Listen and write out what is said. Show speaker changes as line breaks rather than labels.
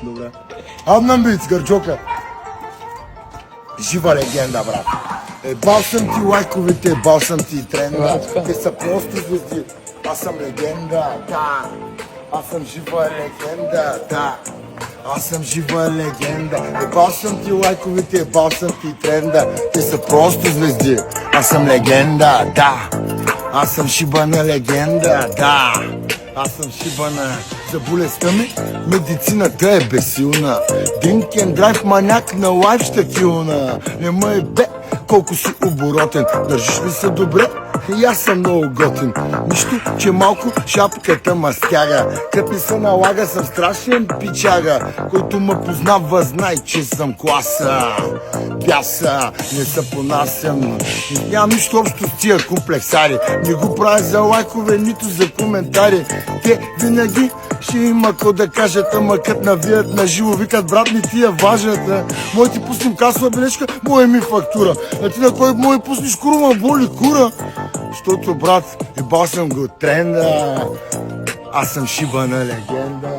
Добре. Аднан Биц, Гърджока. Жива легенда, брат. Бал съм ти лайковете, бал съм ти тренда. Те са просто звезди. Аз съм легенда, да. Аз съм жива легенда, да. Аз съм жива легенда. Бал съм ти лайковете, бал съм ти тренда. Те са просто звезди. Аз съм легенда, да. Аз съм шибана легенда, да. Аз съм шибана. За болестта ми медицината е безсилна. Drink and drive маняк на лайф ще килна. Не ме е бе, колко си оборотен. Държиш ли се добре? И аз съм много готин. Нищо, че малко шапката ма стяга. Като ми се налага, съм страшен пичага. Който ме познава, знай, че съм класа. Бяса, не се понасям. Нямам нищо общо с тия комплексари. Не го правя за лайкове, нито за коментари. Те винаги ще има какво да кажат, ама кът навият на живо, викат брат ми тия важат. Мой ти пуснем касова бележка, моя ми фактура. А ти на кой мой пуснеш курума, боли кура. Защото брат, ебал съм го тренда. Аз съм шибана легенда.